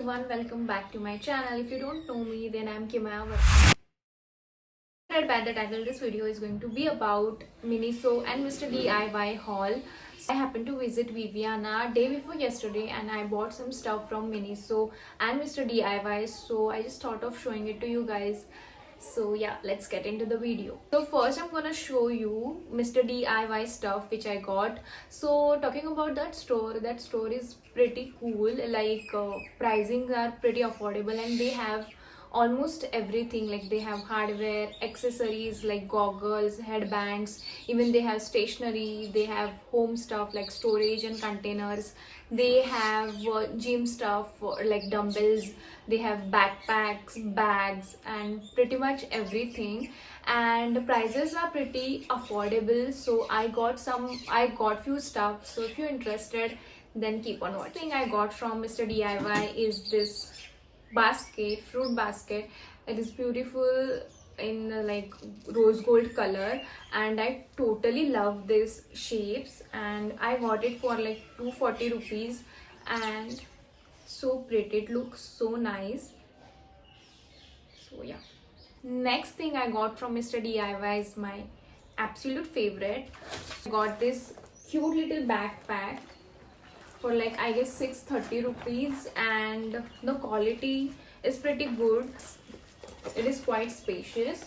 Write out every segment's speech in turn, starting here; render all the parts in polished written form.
everyone, welcome back to my channel. If you don't know me, then I'm Kimaya. By the title, this video is going to be about Miniso and Mr. DIY haul. I happened to visit Viviana day before yesterday and I bought some stuff from Miniso and Mr. DIY, so I just thought of showing it to you guys. So yeah, let's get into the video. So first I'm gonna show you Mr. DIY stuff which I got. So talking about that store is pretty cool. Like pricing are pretty affordable and they have almost everything. Like they have hardware, accessories like goggles, headbands, even they have stationery, they have home stuff like storage and containers, they have gym stuff like dumbbells, they have backpacks, bags, and pretty much everything, and the prices are pretty affordable. So I got few stuff, so if you're interested then keep on watching. Thing I got from Mr. DIY is this fruit basket. It is beautiful in like rose gold color and I totally love these shapes, and I got it for like 240 rupees and so pretty. It looks so nice. So yeah, next thing I got from Mr. DIY is my absolute favorite. I got this cute little backpack for like I guess 630 rupees and the quality is pretty good. It is quite spacious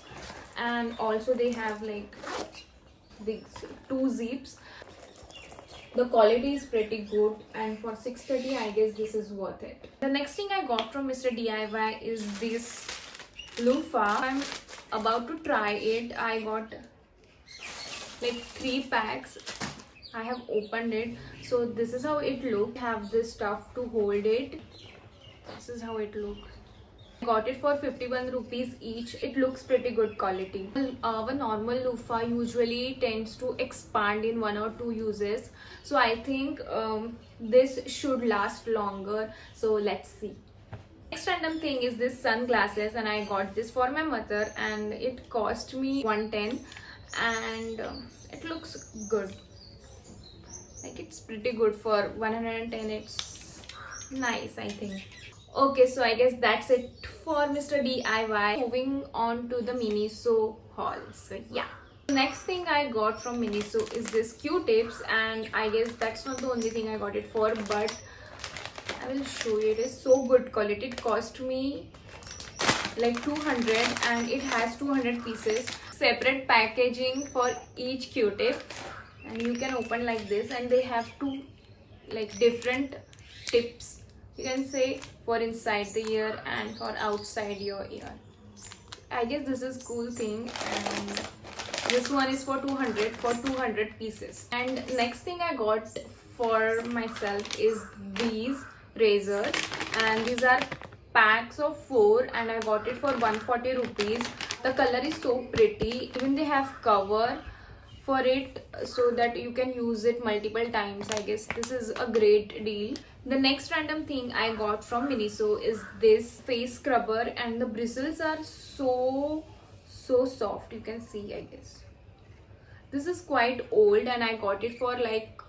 and also they have like these two zips. The quality is pretty good and for 630 I guess this is worth it. The next thing I got from Mr. DIY is this loofah. I'm about to try it. I got like 3 packs. I have opened it, so this is how it looks. Have this stuff to hold it. This is how it looks. I got it for 51 rupees each. It looks pretty good quality. Our normal loofah usually tends to expand in 1 or 2 uses, so I think this should last longer. So let's see. Next random thing is this sunglasses, and I got this for my mother and it cost me 110 and it looks good. Like it's pretty good for 110. It's nice, I think. Okay, so I guess that's it for Mr. DIY. Moving on to the Miniso haul. So yeah, next thing I got from Miniso is this Qtips, and I guess that's not the only thing I got it for, but I will show you. It is so good quality. It cost me like 200 and it has 200 pieces. Separate packaging for each Qtip. And you can open like this, and they have 2 like different tips, you can say, for inside the ear and for outside your ear. I guess this is cool thing, and this one is for 200 pieces. And next thing I got for myself is these razors, and these are packs of 4 and I got it for 140 rupees. The color is so pretty. Even they have cover for it so that you can use it multiple times. I guess this is a great deal. The next random thing I got from Miniso is this face scrubber, and the bristles are so soft. You can see, I guess. This is quite old and I got it for like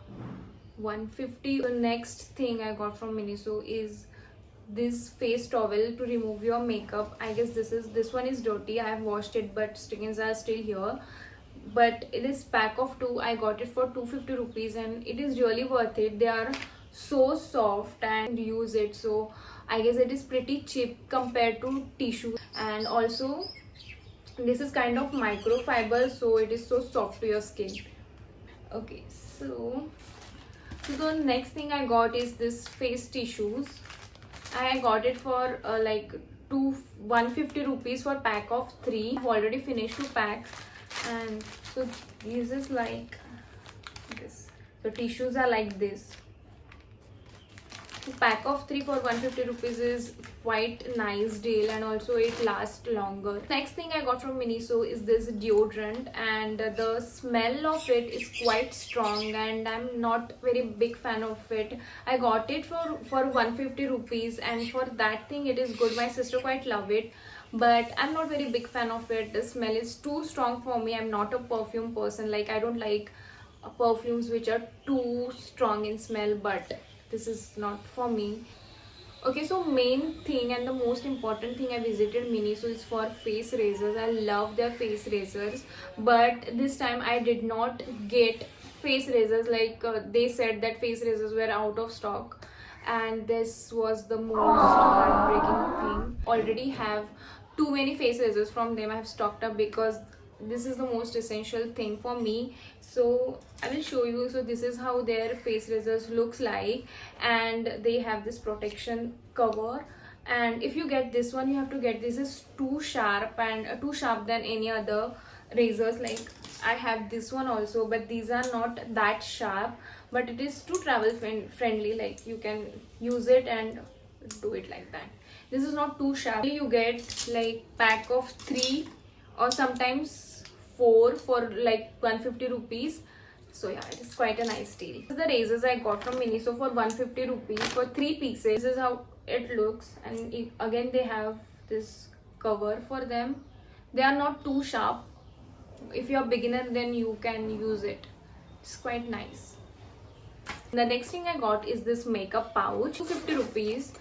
150. The next thing I got from Miniso is this face towel to remove your makeup. I guess this one is dirty. I have washed it but stickings are still here. But it is pack of 2. I got it for 250 rupees and it is really worth it. They are so soft and use it, so I guess it is pretty cheap compared to tissue. And also this is kind of microfiber, so it is so soft to your skin. Okay, so the next thing I got is this face tissues. I got it for like 150 rupees for pack of 3. I've already finished 2 packs. And so this is like this. So tissues are like this. The pack of 3 for 150 rupees is quite nice deal, and also it lasts longer. Next thing I got from Miniso is this deodorant, and the smell of it is quite strong and I'm not very big fan of it. I got it for 150 rupees and for that thing it is good. My sister quite love it, but I'm not very big fan of it. The smell is too strong for me. I'm not a perfume person. Like I don't like perfumes which are too strong in smell, but this is not for me. Okay, so main thing and the most important thing I visited Miniso is for face razors. I love their face razors, but this time I did not get face razors. Like they said that face razors were out of stock, and this was the most heartbreaking thing. Already have too many face razors from them. I have stocked up because this is the most essential thing for me. So I will show you. So this is how their face razors looks like, and they have this protection cover. And if you get this one, you have to get this is too sharp, and too sharp than any other razors. Like I have this one also, but these are not that sharp, but it is too travel friendly. Like you can use it and do it like that. This is not too sharp. You get like pack of 3 or sometimes 4 for like 150 rupees. So yeah, it is quite a nice deal. This is the razors I got from Miniso for 150 rupees for 3 pieces. This is how it looks, and again they have this cover for them. They are not too sharp. If you are beginner, then you can use it. It's quite nice. The next thing I got is this makeup pouch, 250 rupees,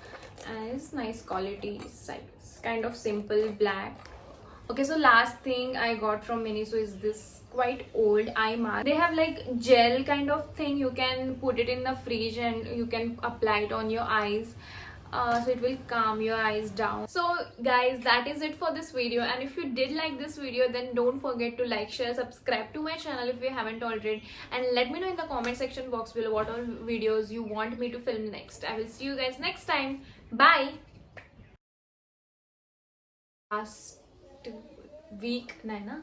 and it's nice quality size, kind of simple black. Okay, so last thing I got from Miniso is this quite old eye mask. They have like gel kind of thing. You can put it in the fridge and you can apply it on your eyes. So it will calm your eyes down. So guys, that is it for this video, and if you did like this video, then don't forget to like, share, subscribe to my channel if you haven't already, and let me know in the comment section box below what all videos you want me to film next. I will see you guys next time. Bye. Last week नाही ना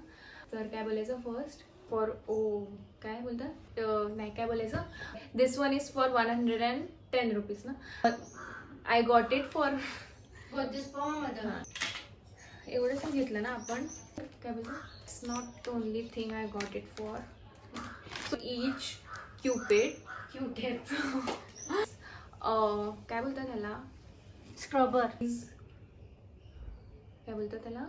तर काय बोलायचं first for ओ काय बोलतात नाही काय बोलायचं this one is for 110 rupees ना आय गॉट इट फॉर एवढंच घेतलं ना आपण काय बोलतो it's not the only thing I got it for so each Cupid काय बोलतात त्याला स्क्रबर काय बोलतात त्याला